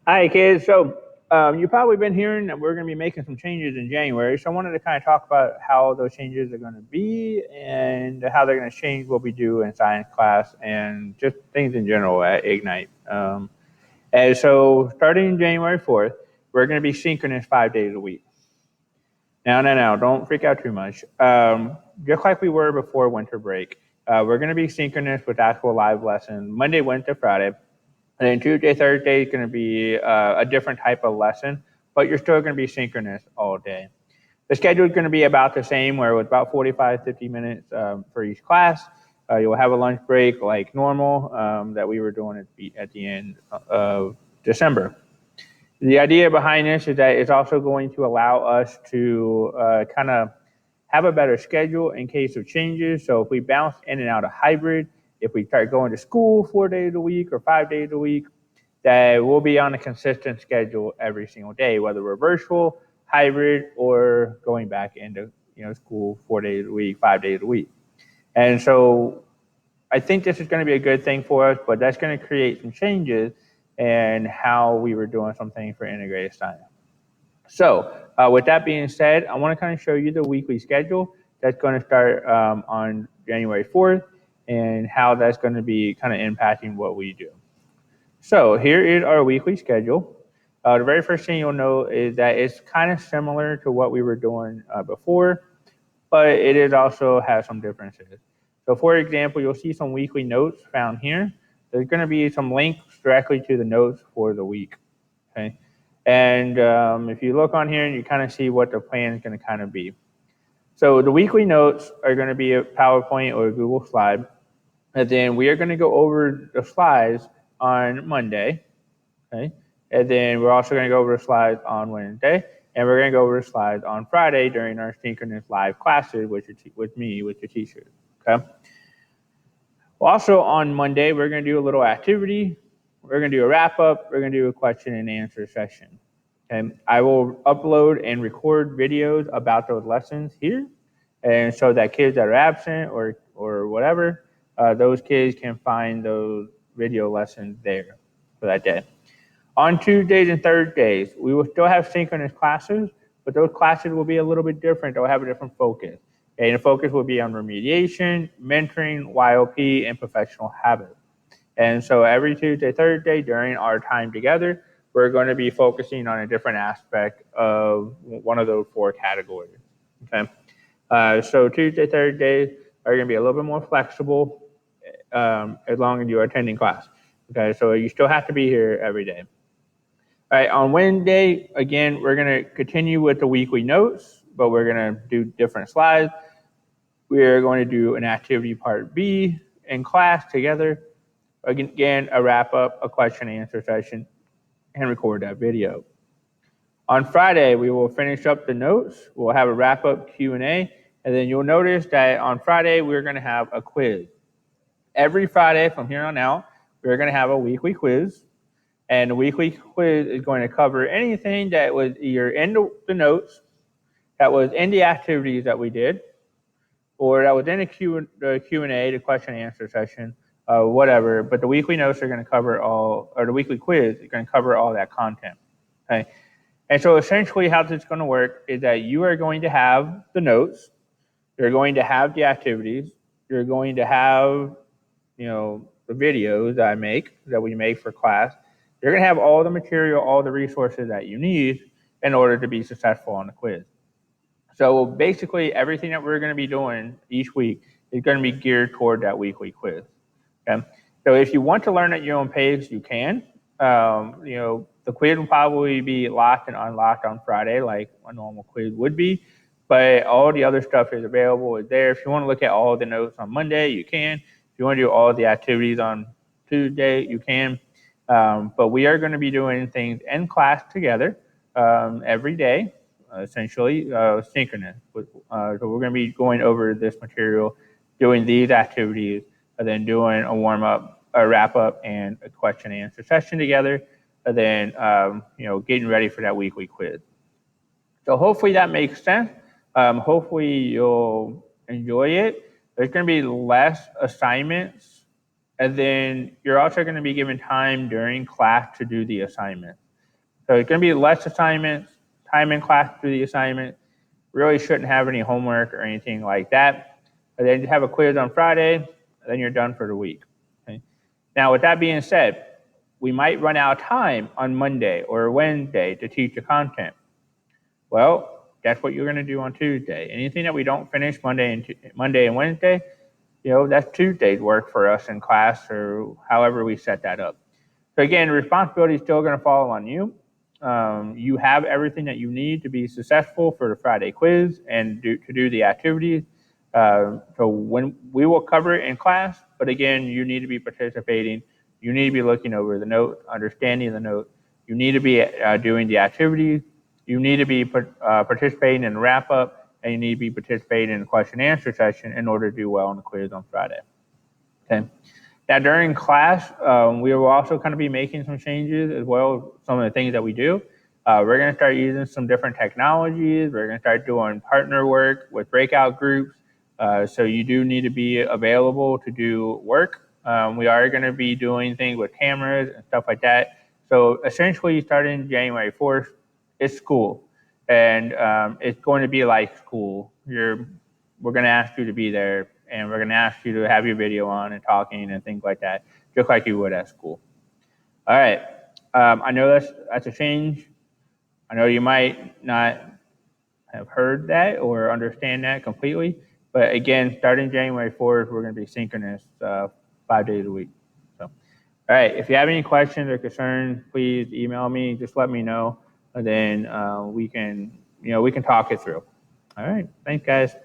Hi, kids. So you've probably been hearing that we're going to be making some changes in January. So I wanted to kind of talk about how those changes are going to be and how they're going to change what we do in science class and just things in general at Ignite. And so starting January 4th, we're going to be synchronous 5 days a week. Now, don't freak out too much. Just like we were before winter break, we're going to be synchronous with actual live lessons Monday, Wednesday, Friday. And then Tuesday, Thursday is going to be a different type of lesson, but you're still going to be synchronous all day. The schedule is going to be about the same, where it's about 45, 50 minutes for each class. You'll have a lunch break like normal that we were doing at the end of December. The idea behind this is that it's also going to allow us to kind of have a better schedule in case of changes. So if we bounce in and out of hybrid, if we start going to school 4 days a week or 5 days a week, that we'll be on a consistent schedule every single day, whether we're virtual, hybrid, or going back into school 4 days a week, 5 days a week. And so I think this is going to be a good thing for us, but that's going to create some changes in how we were doing some things for integrated science. So with that being said, I want to kind of show you the weekly schedule that's going to start on January 4th and how that's going to be kind of impacting what we do. So here is our weekly schedule. The very first thing you'll know is that it's kind of similar to what we were doing before, but it is also has some differences. So for example, you'll see some weekly notes found here. There's going to be some links directly to the notes for the week. Okay. And if you look on here, you kind of see what the plan is going to kind of be. So the weekly notes are going to be a PowerPoint or a Google slide. And then we are going to go over the slides on Monday. Okay. And then we're also going to go over the slides on Wednesday. And we're going to go over the slides on Friday during our synchronous live classes with your teachers. Okay. Also on Monday, we're going to do a little activity. We're going to do a wrap up. We're going to do a question and answer session. Okay. I will upload and record videos about those lessons here, and so that kids that are absent or whatever, those kids can find those video lessons there for that day. On Tuesdays and Thursdays, we will still have synchronous classes, but those classes will be a little bit different. They'll have a different focus. And the focus will be on remediation, mentoring, YOP, and professional habits. And so every Tuesday, Thursday during our time together, we're going to be focusing on a different aspect of one of those four categories. Okay. So Tuesday, Thursdays are going to be a little bit more flexible as long as you're attending class. Okay. So you still have to be here every day. All right, on Wednesday, again, we're going to continue with the weekly notes, but we're going to do different slides. We are going to do an activity part B in class together. Again, a wrap up, a question and answer session, and record that video. On Friday, we will finish up the notes. We'll have a wrap up Q&A, and then you'll notice that on Friday, we're going to have a quiz. Every Friday from here on out, we're going to have a weekly quiz. And the weekly quiz is going to cover anything that was either in the notes, that was in the activities that we did, or that was in the Q&A, the question and answer session, whatever. But the weekly notes are going to cover all, or the weekly quiz is going to cover all that content. Okay. And so essentially how this is going to work is that you are going to have the notes, you're going to have the activities, you're going to have, the videos that we make for class. You're going to have all the material, all the resources that you need in order to be successful on the quiz. So basically everything that we're going to be doing each week is going to be geared toward that weekly quiz. Okay? So if you want to learn at your own pace, you can. The quiz will probably be locked and unlocked on Friday like a normal quiz would be, but all the other stuff is available. It's there. If you want to look at all the notes on Monday, you can. If you want to do all the activities on Tuesday, you can. But we are going to be doing things in class together every day, essentially synchronous. So we're going to be going over this material, doing these activities, and then doing a warm-up, a wrap-up, and a question and answer session together, and then getting ready for that weekly quiz. So hopefully that makes sense. Hopefully you'll enjoy it. There's going to be less assignments, and then you're also going to be given time during class to do the assignment. So it's going to be less assignments, time in class to do the assignment. Really shouldn't have any homework or anything like that. And then you have a quiz on Friday, then you're done for the week. Okay? Now, with that being said, we might run out of time on Monday or Wednesday to teach the content. Well, that's what you're going to do on Tuesday. Anything that we don't finish Monday and Wednesday, that's Tuesday's work for us in class or however we set that up. So again, responsibility is still going to fall on you. You have everything that you need to be successful for the Friday quiz and to do the activities. So when we will cover it in class, but again, you need to be participating. You need to be looking over the note, understanding the note. You need to be doing the activities. You need to be participating in the wrap up, and you need to be participating in the question and answer session in order to do well on the quiz on Friday. Okay. Now, during class, we will also kind of be making some changes as well, some of the things that we do. We're going to start using some different technologies. We're going to start doing partner work with breakout groups. So you do need to be available to do work. We are going to be doing things with cameras and stuff like that. So essentially, starting January 4th, it's school. And it's going to be like school. We're going to ask you to be there, and we're going to ask you to have your video on and talking and things like that, just like you would at school. All right. I know that's a change. I know you might not have heard that or understand that completely, but again, starting January 4th, we're going to be synchronous 5 days a week. So, all right. If you have any questions or concerns, please email me. Just let me know, and then we can talk it through. All right. Thanks, guys.